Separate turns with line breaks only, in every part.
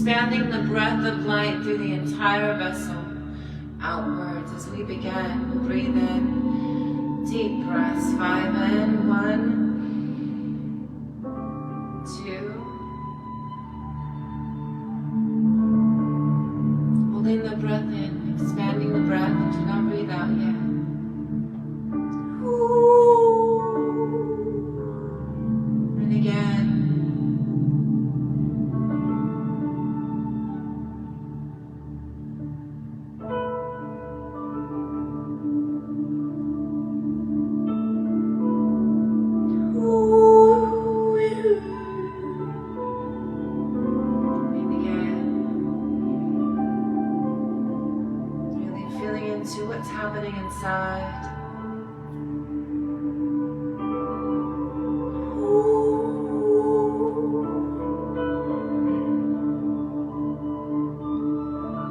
expanding the breath of light through the entire vessel outwards as we begin. We'll breathe in deep breaths. 5 in, 1, 2. Holding the breath in, expanding the breath. Do not breathe out yet. And again. Into what's happening inside.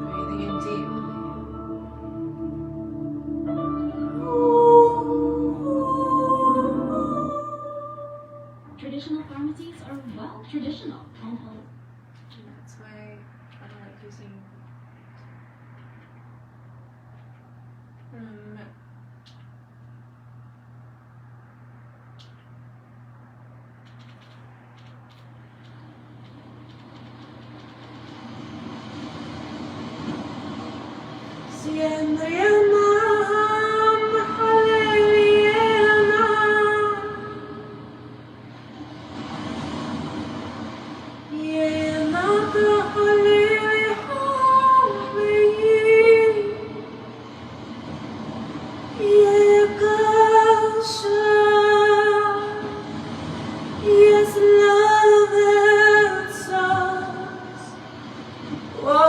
Breathing in deeply.
Traditional pharmacies are, well, traditional.
That's why I don't like using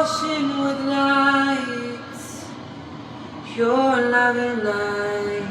washing with light, pure loving light.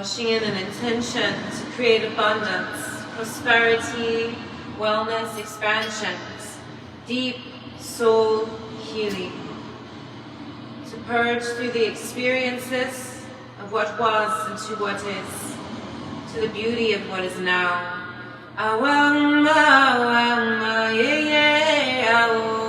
Washing in an intention to create abundance, prosperity, wellness, expansions, deep soul healing. To purge through the experiences of what was into what is, to the beauty of what is now. Awam, awam, yeah, yeah, awam.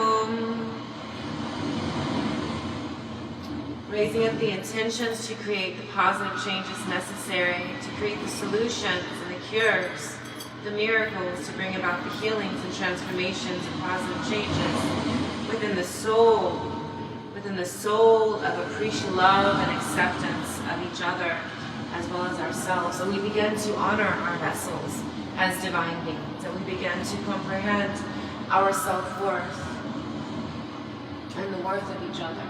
Raising up the intentions to create the positive changes necessary, to create the solutions and the cures, the miracles, to bring about the healings and transformations and positive changes within the soul of appreciation, love, and acceptance of each other as well as ourselves. And we begin to honor our vessels as divine beings, and we begin to comprehend our self-worth and the worth of each other.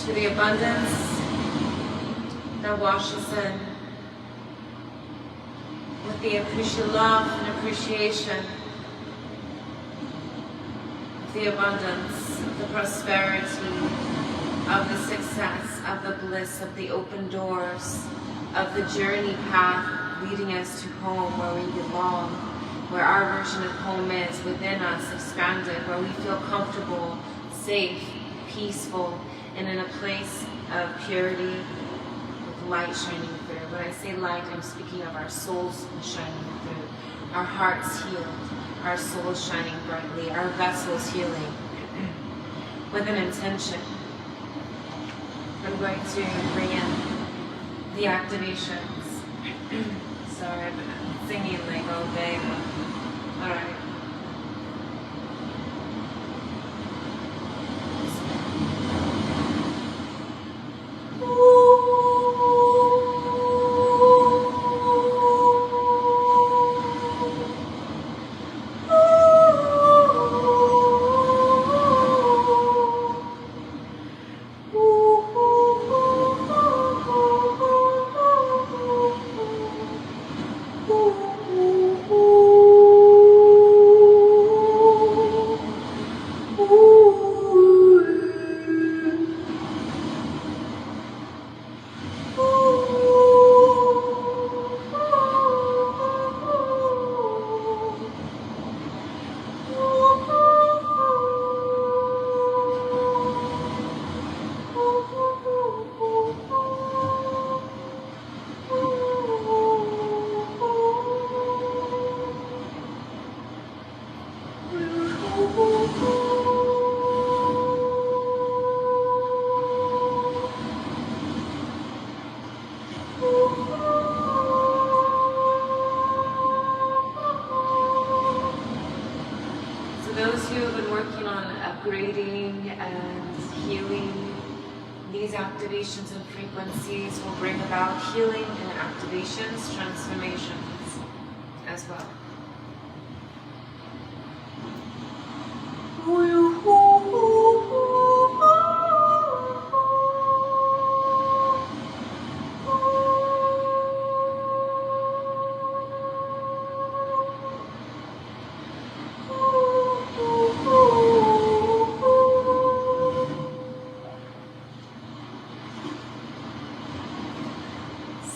To the abundance that washes in with the appreciation, love and appreciation of the abundance, of the prosperity, of the success, of the bliss, of the open doors, of the journey path leading us to home where we belong, where our version of home is within us, expanded, where we feel comfortable, safe, peaceful, and in a place of purity with light shining through. When I say light, I'm speaking of our souls shining through, our hearts healed, our souls shining brightly, our vessels healing with an intention. I'm going to bring in the activations. Sorry, I've been singing like all day, but all right. Those who have been working on upgrading and healing, these activations and frequencies will bring about healing and activations, transformations as well.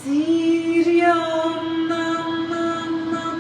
Siriam nam nam nam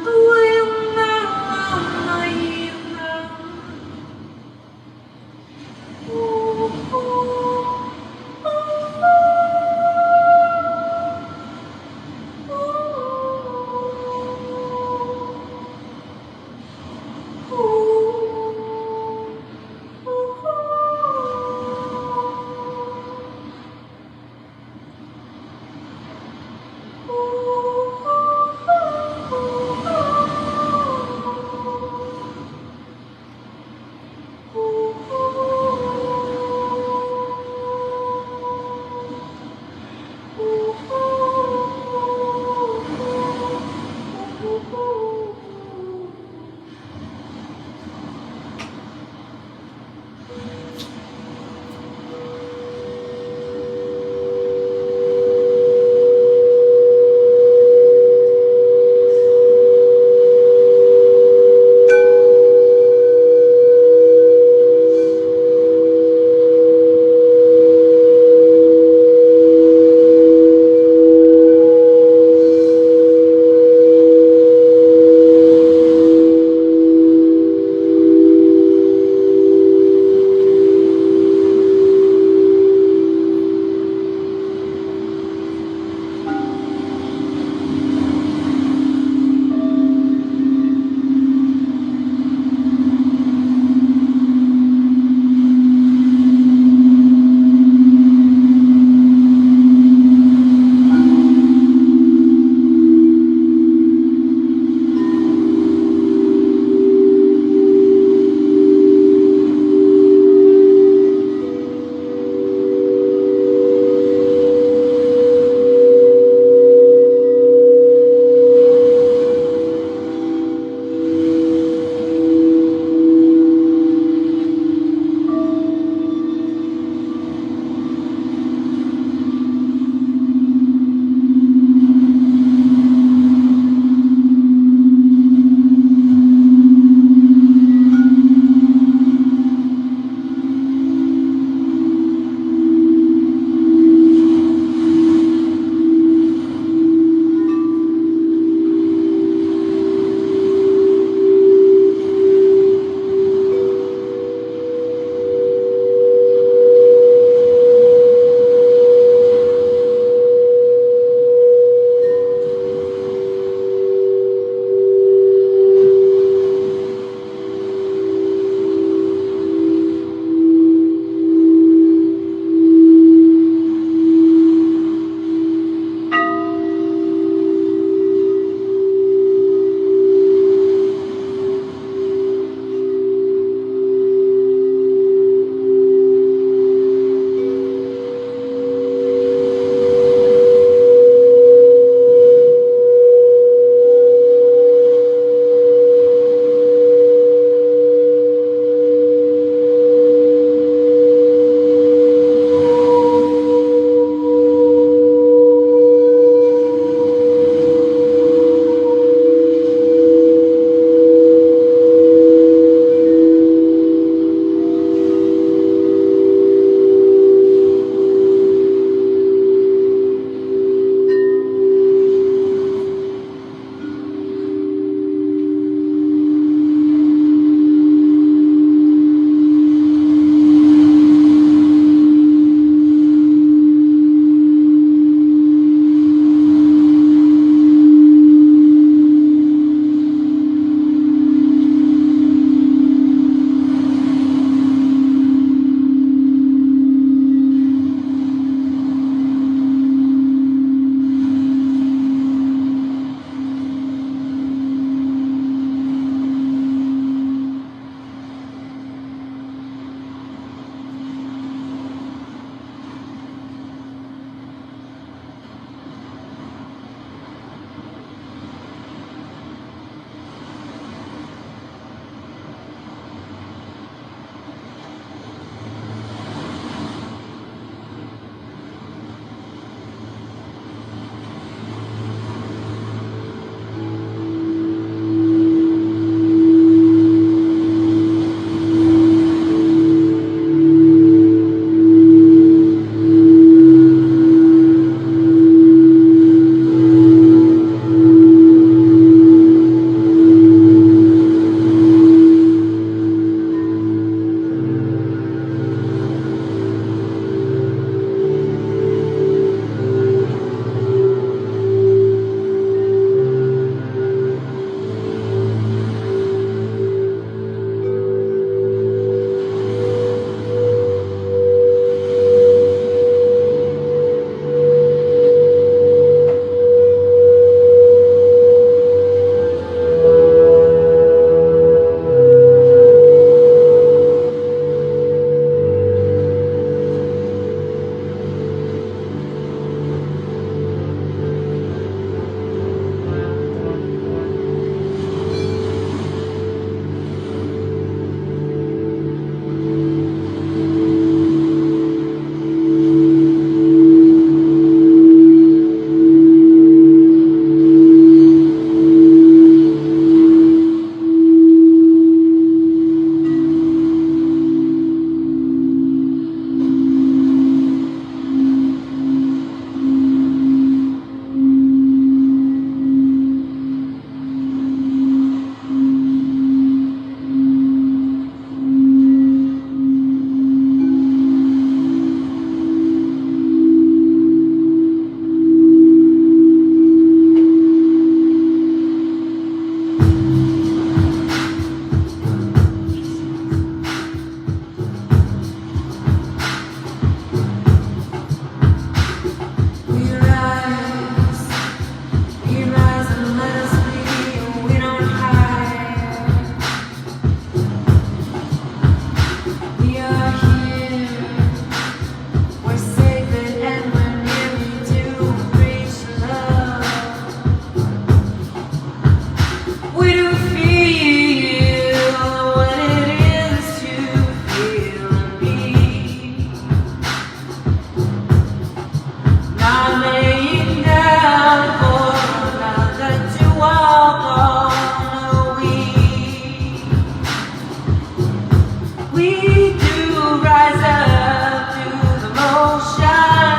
We do rise up to the motion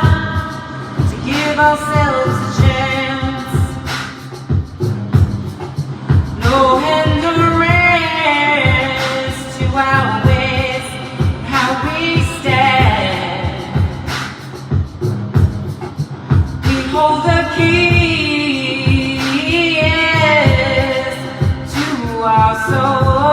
to give ourselves a chance. No hindrance to our ways, how we stand. We hold the keys to our souls.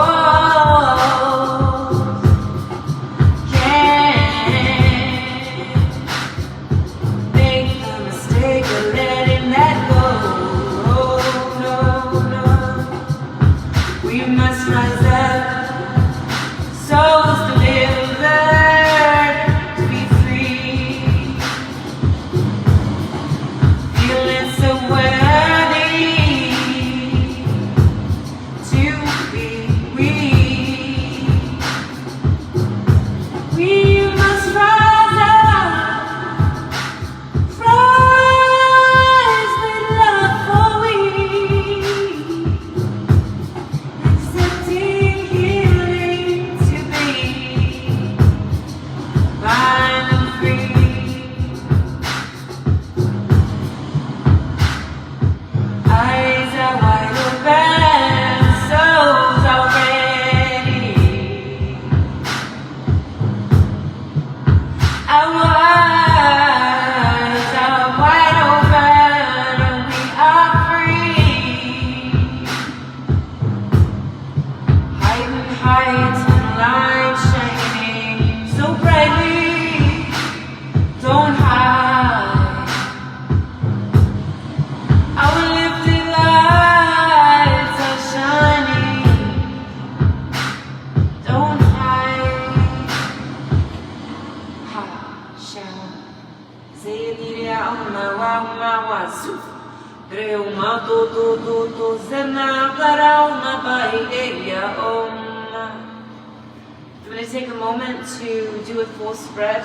I'm going to take a moment to do a full spread.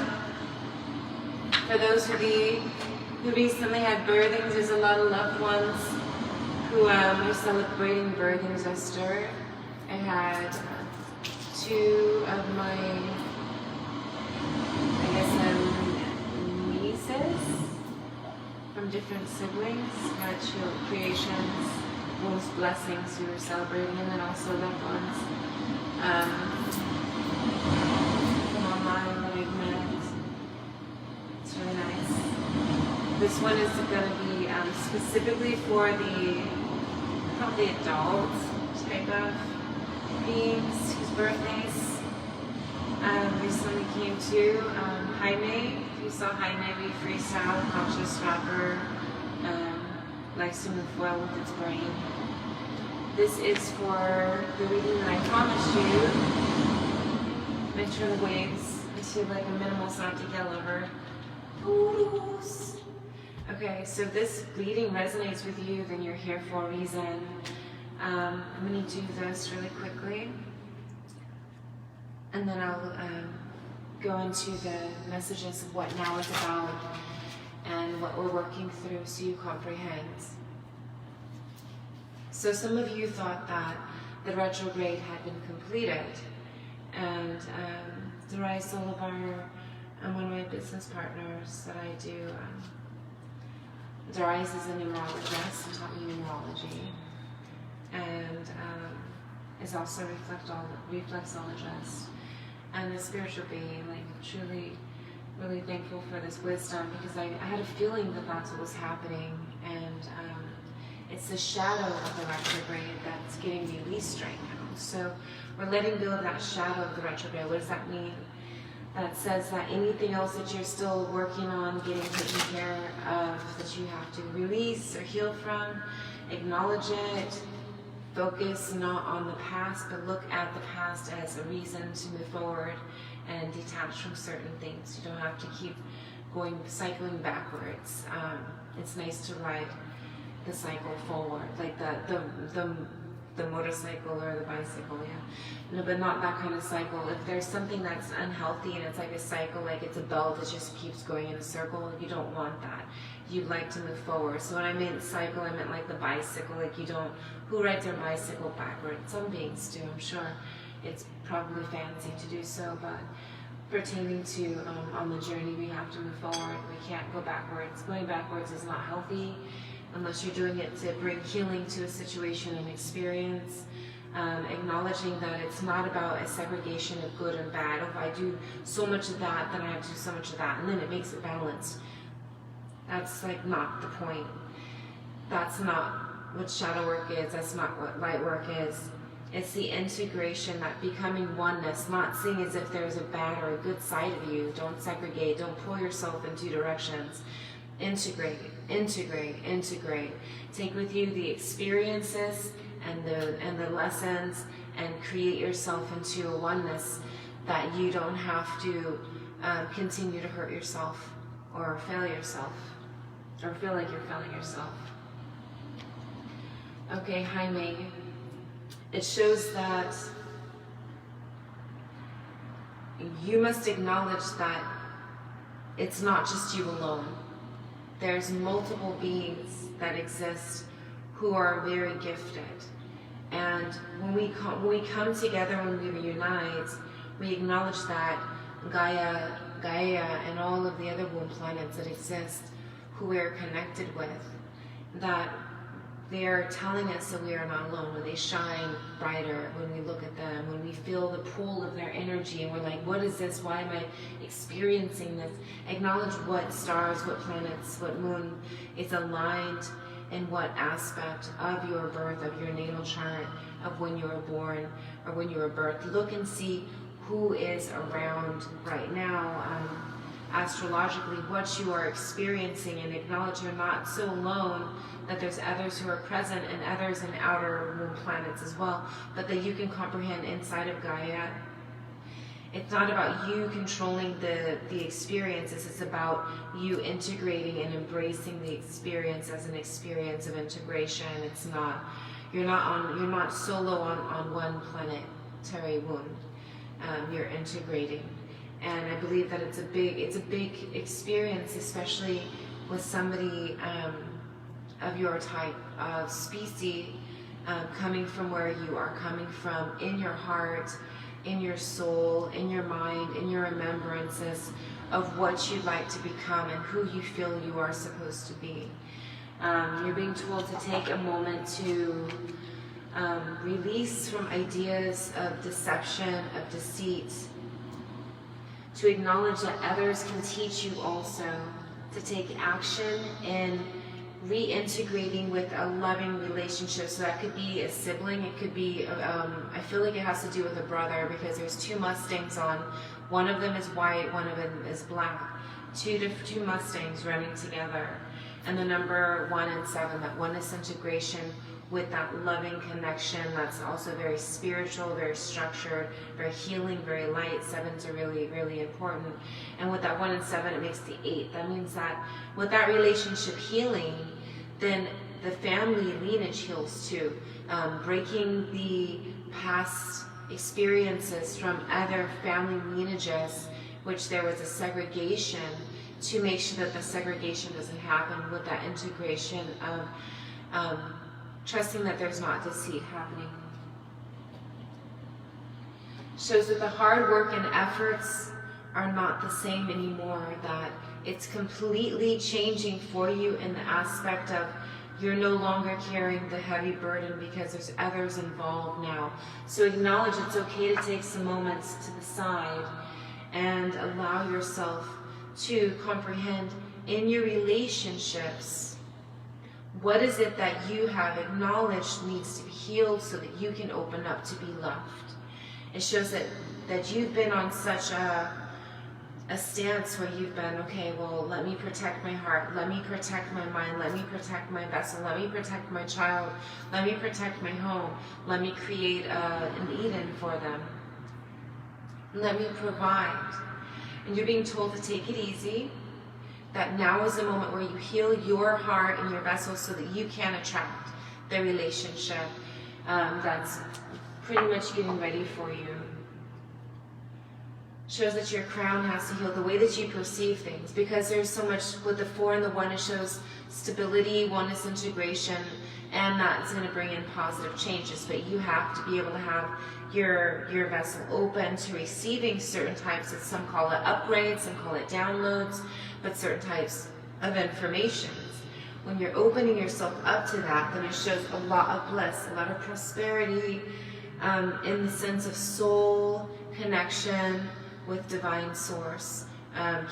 For those who recently had birthings, there's a lot of loved ones who are celebrating birthings. Esther. I had two of my, nieces from different siblings, had creations, most blessings who were celebrating, and then also loved ones from online that I've met. It's really nice. This one is going to be specifically for the probably adult type of beings whose birthdays recently came to. Jaime, if you saw Jaime, we freestyle, conscious rapper, likes to move well with its brain. This is for the reading that I promised you. I turn the waves into like a minimal sound together. Okay, so if this bleeding resonates with you, then you're here for a reason. I'm going to do this really quickly, and then I'll go into the messages of what now is about and what we're working through so you comprehend. So some of you thought that the retrograde had been completed, and Darai Solivar, one of my business partners that I do, Darai is a numerologist and taught me numerology, and is also a reflexologist and a spiritual being, like truly, really thankful for this wisdom, because I had a feeling that that's what was happening, and it's the shadow of the retrograde that's getting released right now. So we're letting go of that shadow of the retrograde. What does that mean? That says that anything else that you're still working on, getting taken care of, that you have to release or heal from, acknowledge it, focus not on the past, but look at the past as a reason to move forward and detach from certain things. You don't have to keep cycling backwards. It's nice to ride the cycle forward, like the motorcycle or the bicycle, yeah. No, but not that kind of cycle. If there's something that's unhealthy and it's like a cycle, like it's a belt that just keeps going in a circle, you don't want that. You'd like to move forward. So when I meant cycle, I meant like the bicycle, like you don't, who rides their bicycle backwards? Some beings do, I'm sure. it's probably fancy to do so, but pertaining to on the journey, we have to move forward. We can't go backwards. Going backwards is not healthy unless you're doing it to bring healing to a situation and experience. Acknowledging that it's not about a segregation of good and bad. If I do so much of that, then I have to do so much of that, and then it makes it balanced. That's like not the point. That's not what shadow work is. That's not what light work is. It's the integration, that becoming oneness, not seeing as if there's a bad or a good side of you. Don't segregate. Don't pull yourself in two directions. Integrate, integrate, integrate. Take with you the experiences and the lessons, and create yourself into a oneness that you don't have to continue to hurt yourself or fail yourself or feel like you're failing yourself. Okay, Jaime. It shows that you must acknowledge that it's not just you alone. There's multiple beings that exist who are very gifted. And when we come together, when we reunite, we acknowledge that Gaia, and all of the other womb planets that exist, who we are connected with, that they are telling us that we are not alone. When they shine brighter, when we look at them, when we feel the pull of their energy, and we're like, what is this? Why am I experiencing this? Acknowledge what stars, what planets, what moon is aligned in what aspect of your birth, of your natal chart, of when you were born or when you were birthed. Look and see who is around right now, astrologically, what you are experiencing, and acknowledge you're not so alone, that there's others who are present and others in outer moon planets as well, but that you can comprehend inside of Gaia. It's not about you controlling the experiences, it's about you integrating and embracing the experience as an experience of integration. It's not, you're not solo on one planetary wound. You're integrating. And I believe that it's a big experience, especially with somebody of your type of species, coming from where you are coming from, in your heart, in your soul, in your mind, in your remembrances of what you'd like to become and who you feel you are supposed to be. You're being told to take a moment to release from ideas of deception, of deceit, to acknowledge that others can teach you also, to take action in reintegrating with a loving relationship. So that could be a sibling, it could be, I feel like it has to do with a brother, because there's two Mustangs on. One of them is white, one of them is black. Two Mustangs running together. And the number 1 and 7, that oneness integration with that loving connection that's also very spiritual, very structured, very healing, very light. 7s are really, really important. And with that 1 and 7, it makes the 8. That means that with that relationship healing, then the family lineage heals too. Breaking the past experiences from other family lineages, which there was a segregation, to make sure that the segregation doesn't happen, with that integration of trusting that there's not deceit happening. Shows that the hard work and efforts are not the same anymore, that it's completely changing for you in the aspect of you're no longer carrying the heavy burden because there's others involved now. So acknowledge it's okay to take some moments to the side and allow yourself to comprehend in your relationships, what is it that you have acknowledged needs to be healed so that you can open up to be loved. It shows that you've been on such a stance where you've been, okay, well, let me protect my heart, let me protect my mind, let me protect my vessel, let me protect my child, let me protect my home, let me create an Eden for them, let me provide. And you're being told to take it easy, that now is the moment where you heal your heart and your vessel so that you can attract the relationship that's pretty much getting ready for you. Shows that your crown has to heal, the way that you perceive things, because there's so much with the 4 and the 1. It shows stability, oneness, integration, and that's going to bring in positive changes. But you have to be able to have your vessel open to receiving certain types of, some call it upgrades, some call it downloads, but certain types of information. When you're opening yourself up to that, then it shows a lot of bliss, a lot of prosperity, in the sense of soul connection with divine source,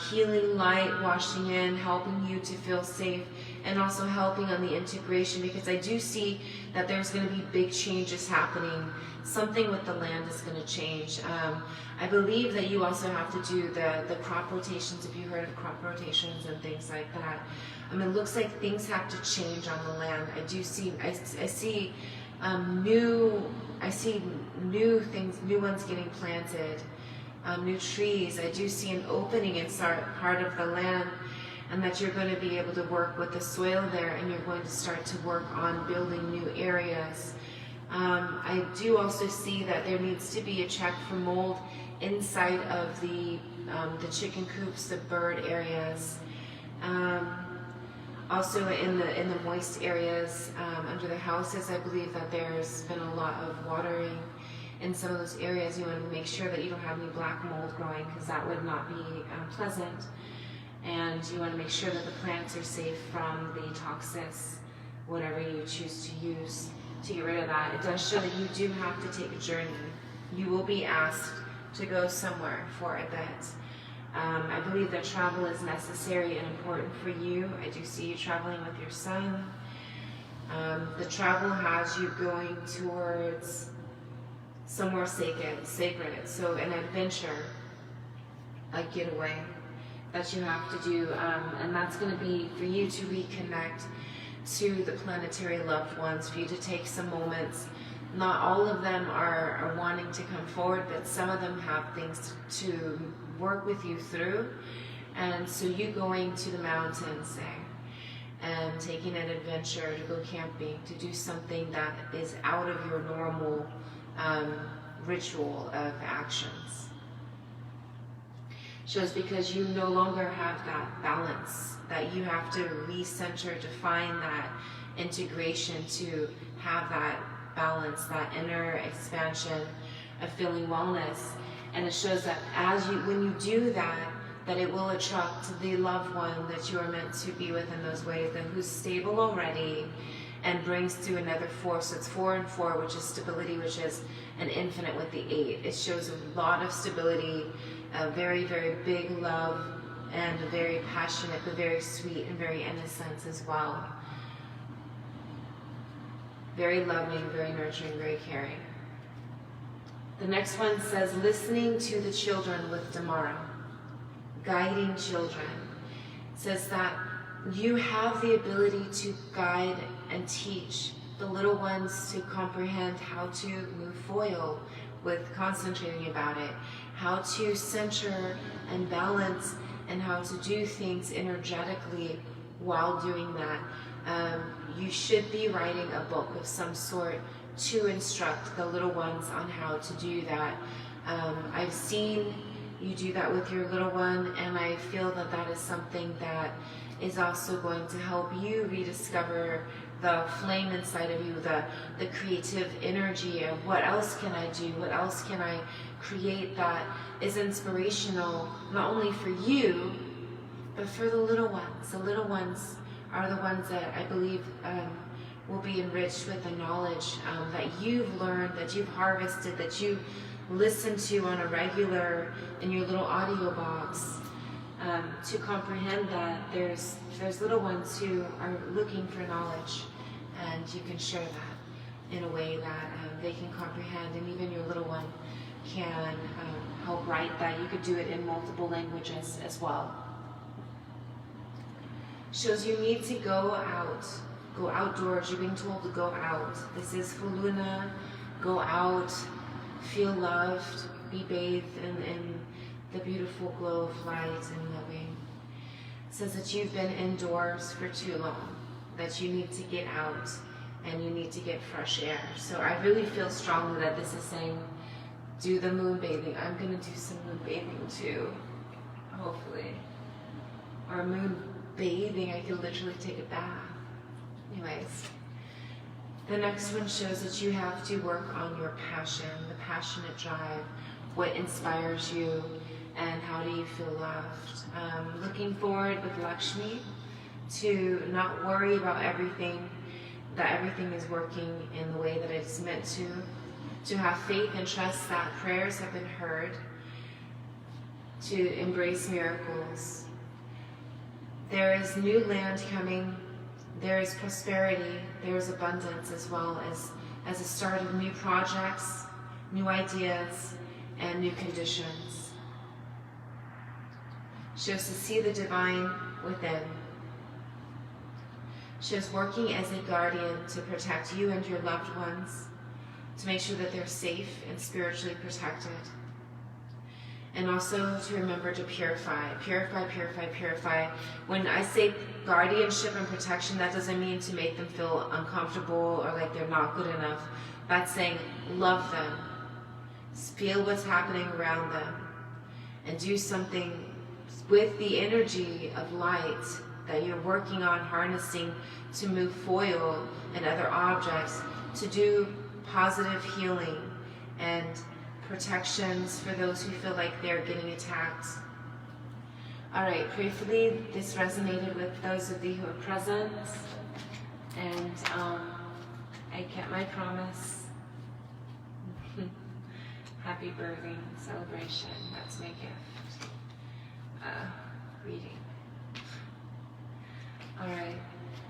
healing light washing in, helping you to feel safe, and also helping on the integration, because I do see that there's going to be big changes happening. Something with the land is going to change. I believe that you also have to do the crop rotations, if you heard of crop rotations and things like that. It looks like things have to change on the land. I do see, I see new things, new ones getting planted, new trees. I do see an opening in part of the land, and that you're going to be able to work with the soil there, and you're going to start to work on building new areas. I do also see that there needs to be a check for mold inside of the chicken coops, the bird areas. Also in the moist areas under the houses, I believe that there's been a lot of watering in some of those areas. You want to make sure that you don't have any black mold growing, because that would not be pleasant. And you want to make sure that the plants are safe from the toxins, whatever you choose to use to get rid of that. It does show that you do have to take a journey. You will be asked to go somewhere for a bit. I believe that travel is necessary and important for you. I do see you traveling with your son. The travel has you going towards somewhere sacred. So an adventure, a getaway that you have to do, and that's going to be for you to reconnect to the planetary loved ones, for you to take some moments. Not all of them are wanting to come forward, but some of them have things to work with you through. And so you going to the mountains, say, and taking an adventure to go camping, to do something that is out of your normal ritual of actions. Shows because you no longer have that balance, that you have to recenter to find that integration, to have that balance, that inner expansion of feeling wellness. And it shows that when you do that, that it will attract the loved one that you are meant to be with in those ways, and who's stable already and brings through another 4. So it's 4 and 4, which is stability, which is an infinite with the 8. It shows a lot of stability, a very, very big love, and a very passionate, but very sweet and very innocent as well. Very loving, very nurturing, very caring. The next one says, listening to the children with Damara, guiding children. It says that you have the ability to guide and teach the little ones to comprehend how to move foil with concentrating about it, how to center and balance, and how to do things energetically while doing that. You should be writing a book of some sort to instruct the little ones on how to do that. I've seen you do that with your little one, and I feel that that is something that is also going to help you rediscover the flame inside of you, the creative energy of what else can I do, what else can I create that is inspirational, not only for you, but for the little ones. The little ones are the ones that I believe will be enriched with the knowledge that you've learned, that you've harvested, that you listen to on a regular in your little audio box, to comprehend that there's little ones who are looking for knowledge, and you can share that in a way that they can comprehend, and even your little one can help write that. You could do it in multiple languages as well. Shows you need to go outdoors. You're being told to go out. This is for Lunar. Go out, feel loved, be bathed in the beautiful glow of light and loving. It says that you've been indoors for too long, that you need to get out and you need to get fresh air. So I really feel strongly that this is saying, do the moon bathing. I'm going to do some moon bathing too, hopefully. Or moon bathing, I could literally take a bath. Anyways, The next one shows that you have to work on your passion, the passionate drive, what inspires you, and how do you feel loved. Looking forward with Lakshmi to not worry about everything, that everything is working in the way that it's meant to have faith and trust that prayers have been heard, to embrace miracles. There is new land coming, there is prosperity, there is abundance, as well as a start of new projects, new ideas, and new conditions. Shows to see the divine within. Shows working as a guardian to protect you and your loved ones, to make sure that they're safe and spiritually protected. And also to remember to purify. When I say guardianship and protection, that doesn't mean to make them feel uncomfortable or like they're not good enough. That's saying love them, feel what's happening around them, and do something with the energy of light that you're working on harnessing to move foil and other objects, to do positive healing and protections for those who feel like they're getting attacked. All right, prayerfully, this resonated with those of you who are present, and I kept my promise. Happy birthing celebration, that's my gift. Reading. All right,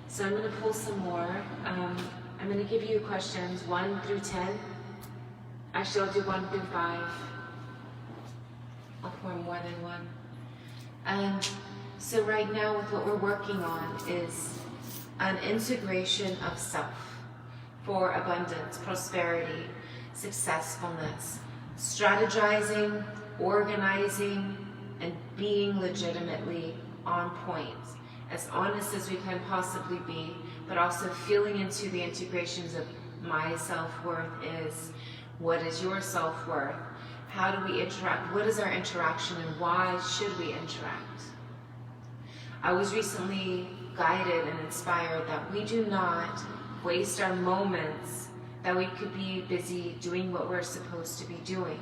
so I'm going to pull some more. I'm going to give you questions 1 through 10. Actually, I'll do 1 through 5. I'll pour more than one. So right now, with what we're working on is an integration of self for abundance, prosperity, successfulness, strategizing, organizing, and being legitimately on point, as honest as we can possibly be, but also feeling into the integrations of my self-worth is, what is your self-worth? How do we interact? What is our interaction, and why should we interact? I was recently guided and inspired that we do not waste our moments, that we could be busy doing what we're supposed to be doing.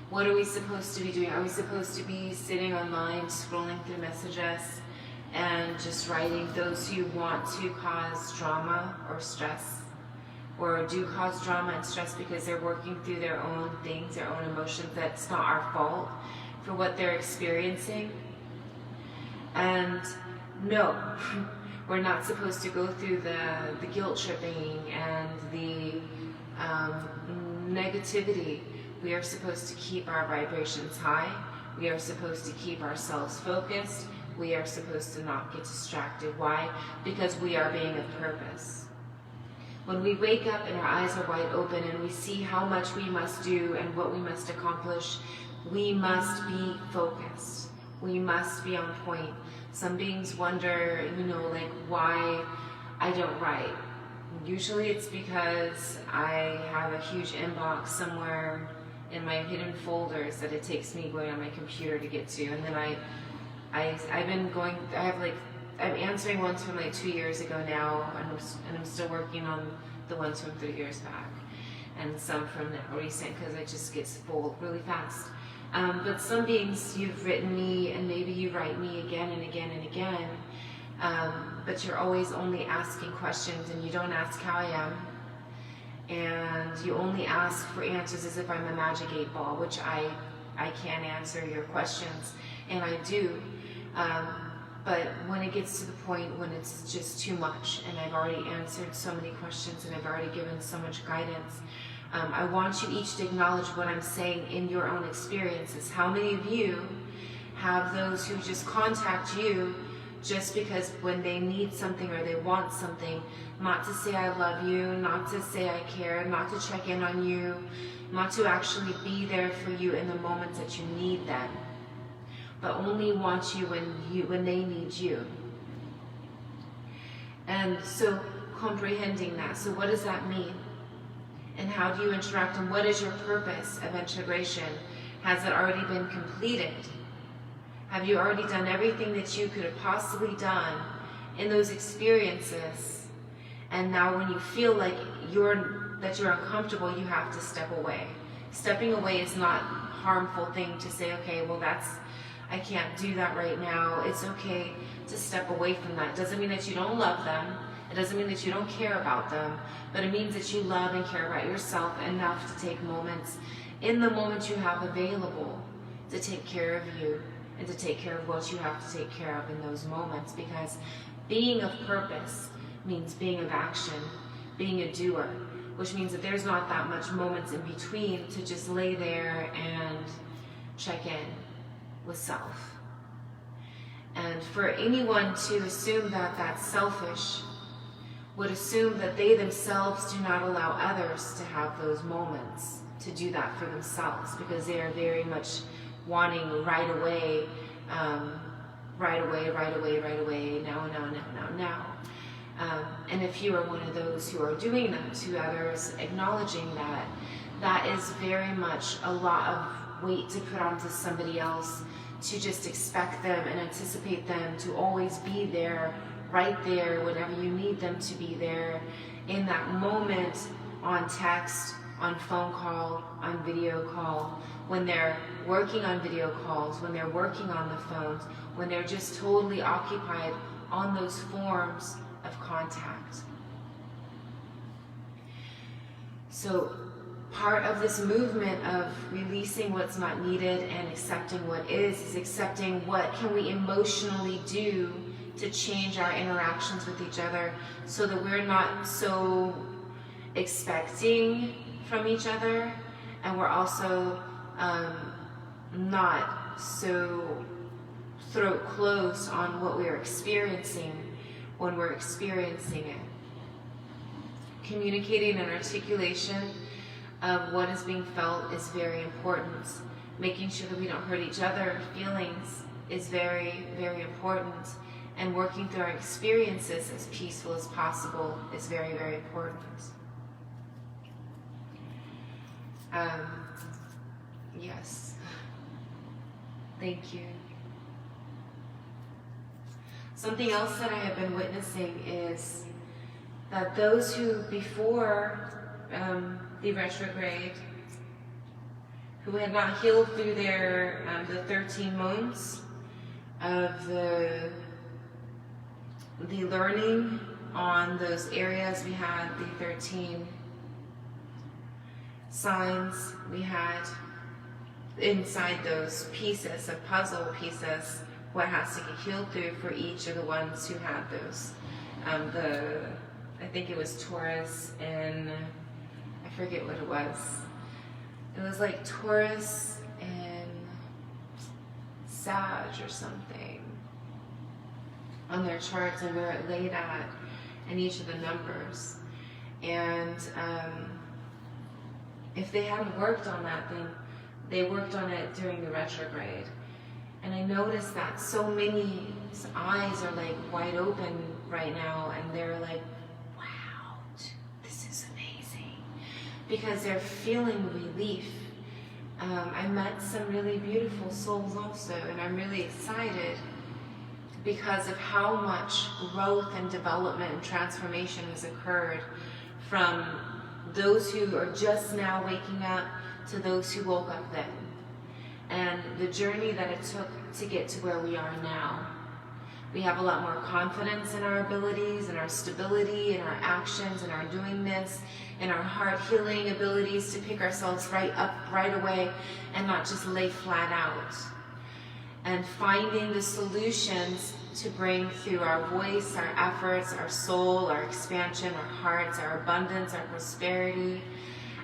What are we supposed to be doing? Are we supposed to be sitting online, scrolling through messages, and just writing those who want to cause drama or stress, or do cause drama and stress because they're working through their own things, their own emotions? That's not our fault for what they're experiencing. And no, we're not supposed to go through the guilt tripping and the negativity. We are supposed to keep our vibrations high. We are supposed to keep ourselves focused. We are supposed to not get distracted. Why? Because we are being of purpose. When we wake up and our eyes are wide open and we see how much we must do and what we must accomplish, we must be focused. We must be on point. Some beings wonder, like why I don't write. Usually it's because I have a huge inbox somewhere in my hidden folders that it takes me going on my computer to get to, and then I'm answering ones from like 2 years ago now, and I'm still working on the ones from 3 years back, and some from now recent, because it just gets full really fast. But some beings, you've written me, and maybe you write me again and again and again, but you're always only asking questions, and you don't ask how I am, and you only ask for answers as if I'm a magic 8-ball, which I can answer your questions, and I do. But when it gets to the point when it's just too much, and I've already answered so many questions, and I've already given so much guidance, I want you each to acknowledge what I'm saying in your own experiences. How many of you have those who just contact you just because when they need something or they want something, not to say I love you, not to say I care, not to check in on you, not to actually be there for you in the moments that you need them, but only want you when they need you? And so comprehending that, so what does that mean? And how do you interact, and what is your purpose of integration? Has it already been completed? Have you already done everything that you could have possibly done in those experiences? And now when you feel like you're uncomfortable, you have to step away. Stepping away is not a harmful thing to say, okay, well I can't do that right now. It's okay to step away from that. It doesn't mean that you don't love them. It doesn't mean that you don't care about them, but it means that you love and care about yourself enough to take moments in the moment you have available to take care of you and to take care of what you have to take care of in those moments, because being of purpose means being of action, being a doer, which means that there's not that much moments in between to just lay there and check in with self. And for anyone to assume that that's selfish would assume that they themselves do not allow others to have those moments to do that for themselves, because they are very much wanting right away, now. And if you are one of those who are doing that to others, acknowledging that, that is very much a lot of weight to put onto somebody else, to just expect them and anticipate them to always be there, right there, whenever you need them to be there, in that moment, on text, on phone call, on video call, when they're working on video calls, when they're working on the phones, when they're just totally occupied on those forms of contact. So part of this movement of releasing what's not needed and accepting what is accepting what can we emotionally do to change our interactions with each other, so that we're not so expecting from each other, and we're also not so throat closed on what we're experiencing when we're experiencing it. Communicating and articulation of what is being felt is very important. Making sure that we don't hurt each other's feelings is very, very important. And working through our experiences as peaceful as possible is very, very important. Yes. Thank you. Something else that I have been witnessing is that those who before the retrograde, who had not healed through their the 13 months of the learning on those areas, we had the 13 signs, we had inside those pieces, of puzzle pieces, what has to get healed through for each of the ones who had those. I think it was Taurus and I forget what it was. It was like Taurus and Sag or something on their charts, and where it laid at in each of the numbers. And if they hadn't worked on that, then they worked on it during the retrograde. And I noticed that so many eyes are like wide open right now, and they're like, wow, this is amazing, because they're feeling relief. I met some really beautiful souls also, and I'm really excited because of how much growth and development and transformation has occurred from those who are just now waking up to those who woke up then, and the journey that it took to get to where we are now. We have a lot more confidence in our abilities, in our stability, in our actions, in our doingness, in our heart healing abilities to pick ourselves right up right away and not just lay flat out. And finding the solutions to bring through our voice, our efforts, our soul, our expansion, our hearts, our abundance, our prosperity,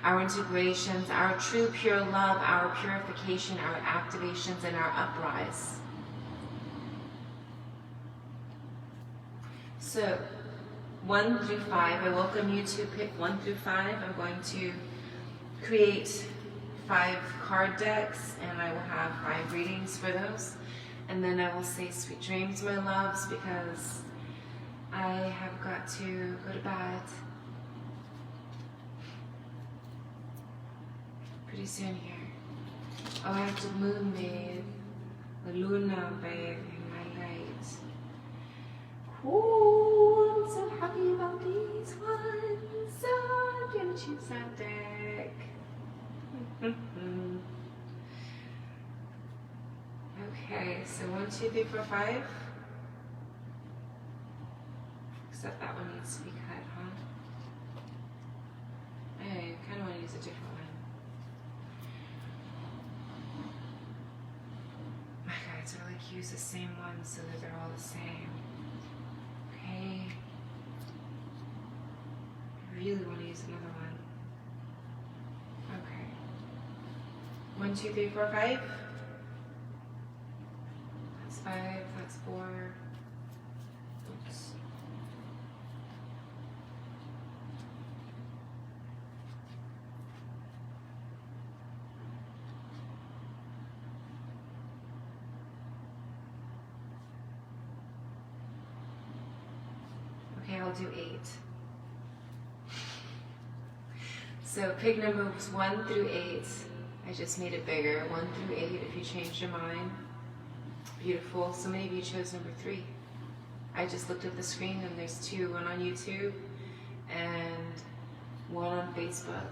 our integrations, our true pure love, our purification, our activations, and our uprise. So 1 through 5, I welcome you to pick 1 through 5. I'm going to create 5 card decks, and I will have 5 readings for those. And then I will say sweet dreams, my loves, because I have got to go to bed pretty soon here. Oh, I have to moon bathe, the Lunar bathe in my light. Cool. so happy about these ones. So I'm gonna choose that deck. Okay, so 1, 2, 3, 4, 5. Except that one needs to be cut, huh? I kind of want to use a different one. My guides are like, use the same one so that they're all the same. Okay. I really want to use another one. Okay. 1, 2, 3, 4, 5. That's 5. That's 4. Oops. Okay, I'll do 8. So pig numbers 1 through 8. I just made it bigger. 1 through 8 if you change your mind. Beautiful. So many of you chose number 3. I just looked at the screen and there's 2, one on YouTube and 1 on Facebook.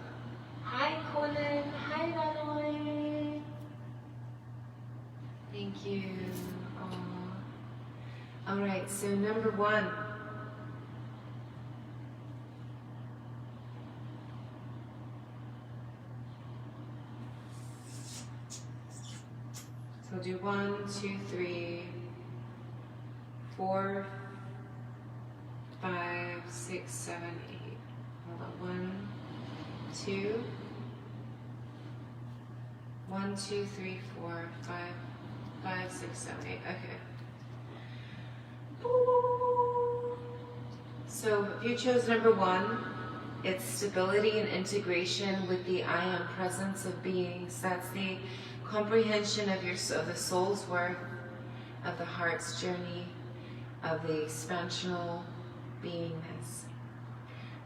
Hi Colin. Hi Valerie. Thank you. Aww. Alright, so number 1. So do 1, 2, 3, 4, 5, 6, 7, 8. Hold on. 1, 2, 1, 2, 3, 4, 5, 5, 6, 7, 8. Okay. So if you chose number 1, it's stability and integration with the I am presence of beings. That's the comprehension of the soul's worth, of the heart's journey, of the expansional beingness.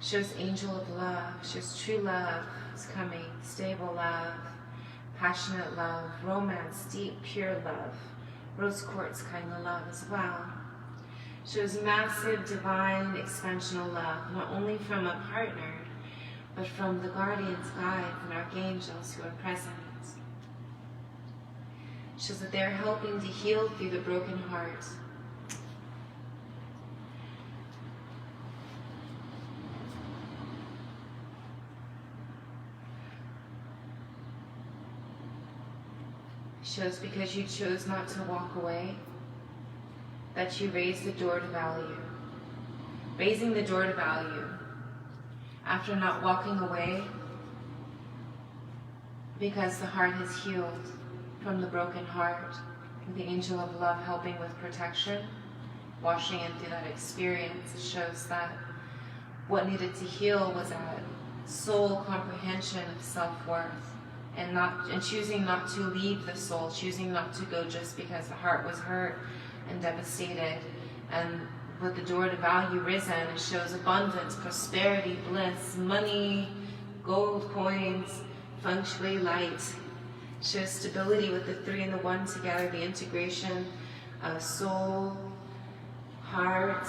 Shows angel of love, shows true love is coming, stable love, passionate love, romance, deep, pure love, rose quartz kind of love as well. Shows massive, divine, expansional love, not only from a partner, but from the guardians, guides, and archangels who are present. Shows that they're helping to heal through the broken heart. Shows because you chose not to walk away, that you raised the door to value. Raising the door to value. After not walking away, because the heart has healed from the broken heart, the angel of love helping with protection, washing into that experience. It shows that what needed to heal was that soul comprehension of self-worth, and choosing not to leave the soul, choosing not to go just because the heart was hurt and devastated. And with the door to value risen, it shows abundance, prosperity, bliss, money, gold coins, feng shui light. Shows stability with the 3 and the 1 together, the integration of soul, heart,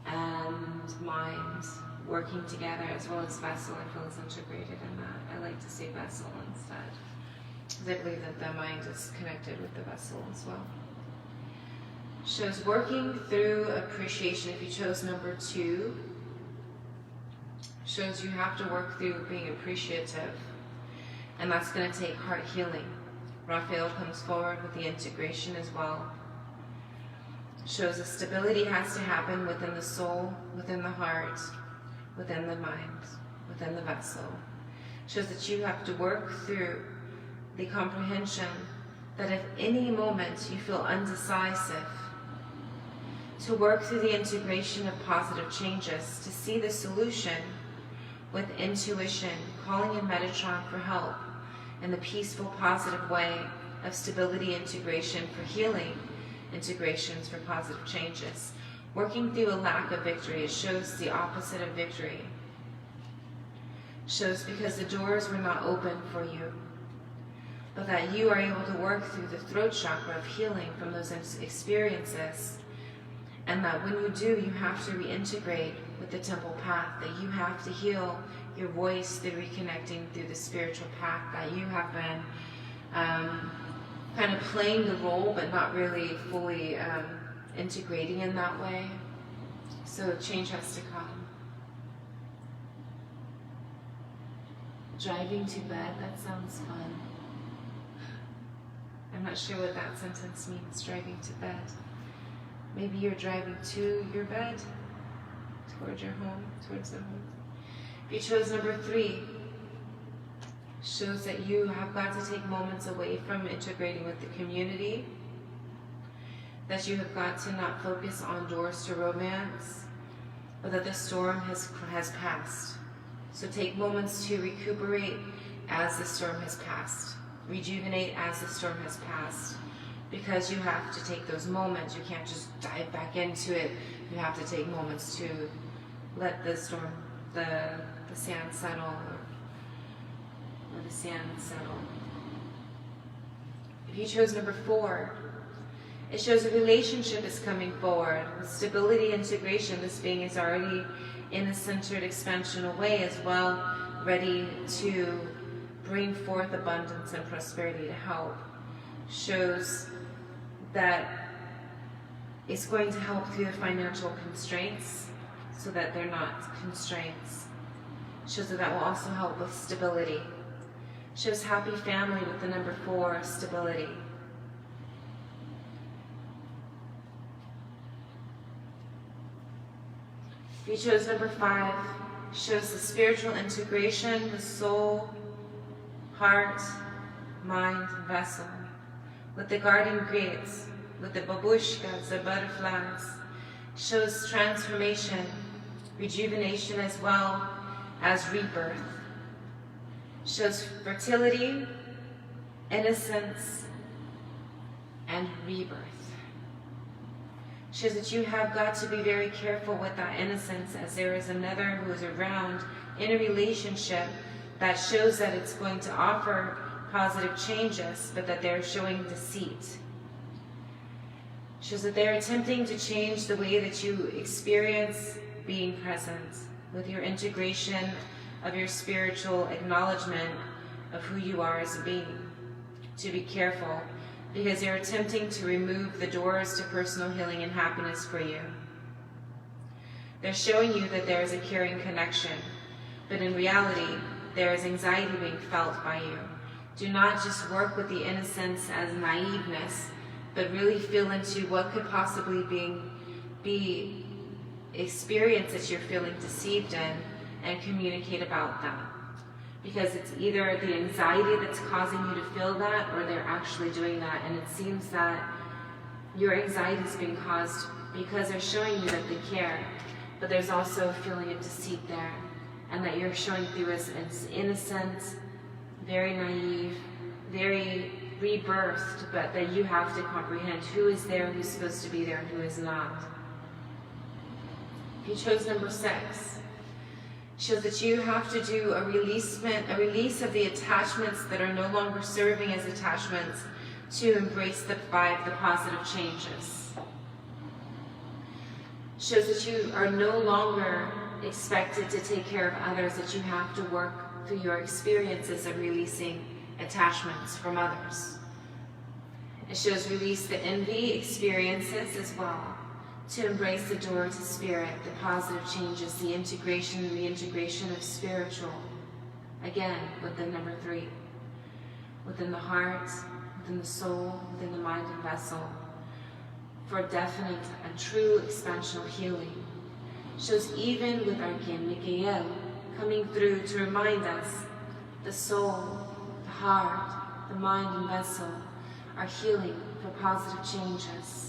and mind working together, as well as vessel. I feel is integrated in that. I like to say vessel instead, because I believe that the mind is connected with the vessel as well. Shows working through appreciation. If you chose number 2, shows you have to work through being appreciative. And that's going to take heart healing. Raphael comes forward with the integration as well. Shows that stability has to happen within the soul, within the heart, within the mind, within the vessel. Shows that you have to work through the comprehension that if any moment you feel undecisive, to work through the integration of positive changes, to see the solution with intuition, calling in Metatron for help in the peaceful, positive way of stability integration for healing integrations for positive changes. Working through a lack of victory, it shows the opposite of victory. Shows because the doors were not open for you, but that you are able to work through the throat chakra of healing from those experiences And that when you do, you have to reintegrate with the temple path, that you have to heal your voice through reconnecting through the spiritual path, that you have been kind of playing the role but not really fully integrating in that way. So change has to come. Driving to bed, that sounds fun. I'm not sure what that sentence means, driving to bed. Maybe you're driving to your bed, towards your home, towards the home. If you chose number 3, shows that you have got to take moments away from integrating with the community, that you have got to not focus on doors to romance, but that the storm has passed. So take moments to recuperate as the storm has passed. Rejuvenate as the storm has passed. Because you have to take those moments. You can't just dive back into it. You have to take moments to let the storm, the sand settle, or the sand settle. If you chose number 4, it shows a relationship is coming forward. With stability, integration, this being is already in a centered, expansional way as well, ready to bring forth abundance and prosperity to help. Shows that it's going to help through the financial constraints so that they're not constraints. Shows that will also help with stability. Shows happy family with the number 4, stability. If you chose number 5, shows the spiritual integration, the soul, heart, mind, vessel. With the garden grapes, with the babushkas, the butterflies, shows transformation, rejuvenation as well as rebirth. Shows fertility, innocence, and rebirth. Shows that you have got to be very careful with that innocence, as there is another who is around in a relationship that shows that it's going to offer positive changes, but that they're showing deceit. Shows that they're attempting to change the way that you experience being present, with your integration of your spiritual acknowledgement of who you are as a being. To be careful, because they're attempting to remove the doors to personal healing and happiness for you. They're showing you that there is a caring connection, but in reality, there is anxiety being felt by you. Do not just work with the innocence as naiveness, but really feel into what could possibly be experience that you're feeling deceived in, and communicate about that. Because it's either the anxiety that's causing you to feel that, or they're actually doing that. And it seems that your anxiety is being caused because they're showing you that they care, but there's also a feeling of deceit there, and that you're showing through as innocent, very naive, very rebirthed, but that you have to comprehend who is there, who's supposed to be there, and who is not. If you chose number 6, shows that you have to do a release of the attachments that are no longer serving as attachments, to embrace the 5, the positive changes. Shows that you are no longer expected to take care of others, that you have to work through your experiences of releasing attachments from others. It shows release the envy experiences as well, to embrace the door to spirit, the positive changes, the integration and reintegration of spiritual, again, within number 3, within the heart, within the soul, within the mind and vessel, for definite and true expansional healing. Shows even with Archangel Michael coming through to remind us the soul, the heart, the mind and vessel are healing for positive changes.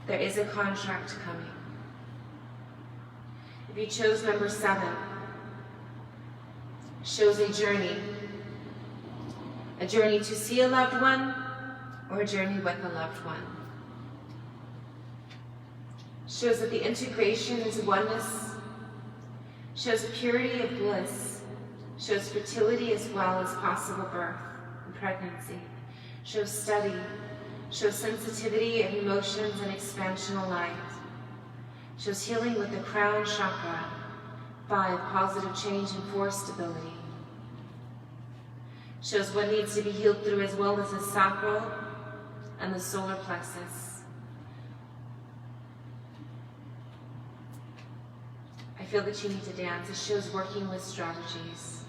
There is a contract coming. If you chose number 7, shows a journey to see a loved one, or a journey with a loved one. Shows that the integration is oneness, shows purity of bliss, shows fertility as well as possible birth and pregnancy, Shows study. Shows sensitivity of emotions and expansional light. Shows healing with the crown chakra. 5, positive change and 4, stability. Shows what needs to be healed through as well as the sacral and the solar plexus. I feel that you need to dance. It shows working with strategies,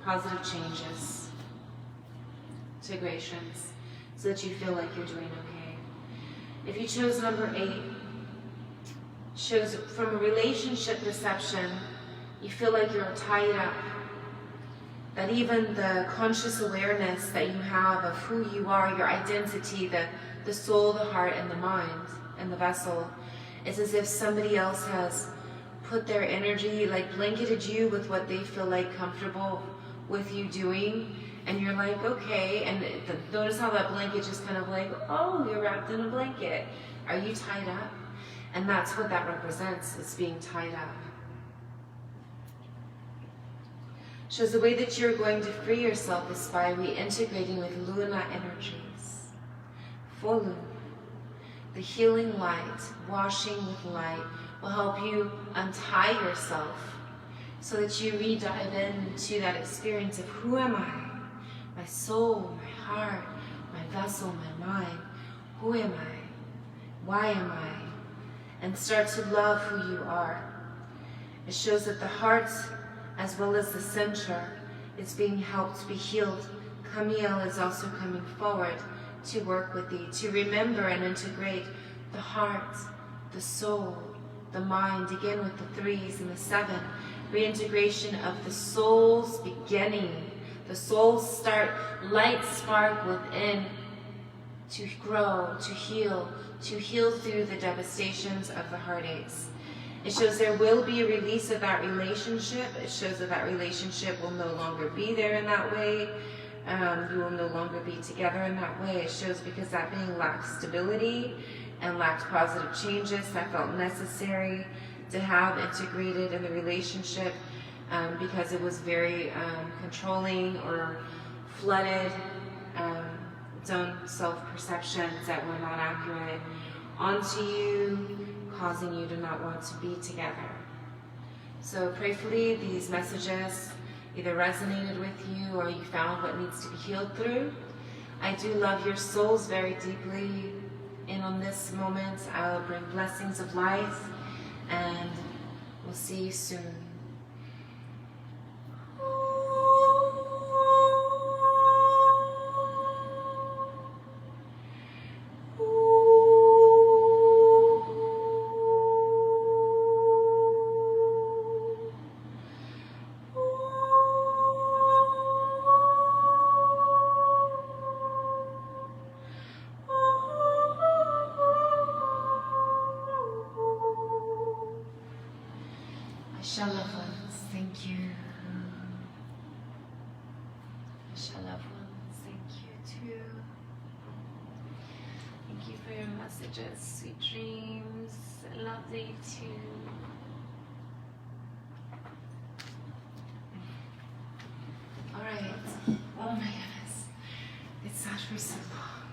positive changes, integrations, so that you feel like you're doing okay. If you chose number 8, shows from a relationship perception, you feel like you're tied up. That even the conscious awareness that you have of who you are, your identity, the soul, the heart, and the mind, and the vessel, it's as if somebody else has put their energy, like blanketed you with what they feel like comfortable with you doing, and you're like, okay, and notice how that blanket just kind of like, oh, you're wrapped in a blanket. Are you tied up? And that's what that represents, is being tied up. Shows the way that you're going to free yourself is by reintegrating with Lunar energies. Full Lunar. The healing light, washing with light, will help you untie yourself so that you re-dive into that experience of who am I? My soul, my heart, my vessel, my mind. Who am I? Why am I? And start to love who you are. It shows that the heart, as well as the center, is being helped be healed. Camille is also coming forward to work with thee, to remember and integrate the heart, the soul, the mind, again with the 3s and the 7. Reintegration of the soul's beginning, the soul's start, light spark within, to grow, to heal through the devastations of the heartaches. It shows there will be a release of that relationship. It shows that that relationship will no longer be there in that way. You will no longer be together in that way. It shows because that being lacked stability and lacked positive changes that felt necessary to have integrated in the relationship, because it was very controlling or flooded its own self-perceptions that were not accurate onto you, causing you to not want to be together. So prayerfully, these messages either resonated with you or you found what needs to be healed through. I do love your souls very deeply, and on this moment I'll bring blessings of light, and we'll see you soon. Loved ones, thank you. Loved ones, thank you too. Thank you for your messages. Sweet dreams. Love day too. All right. Oh my goodness. It sat for so long.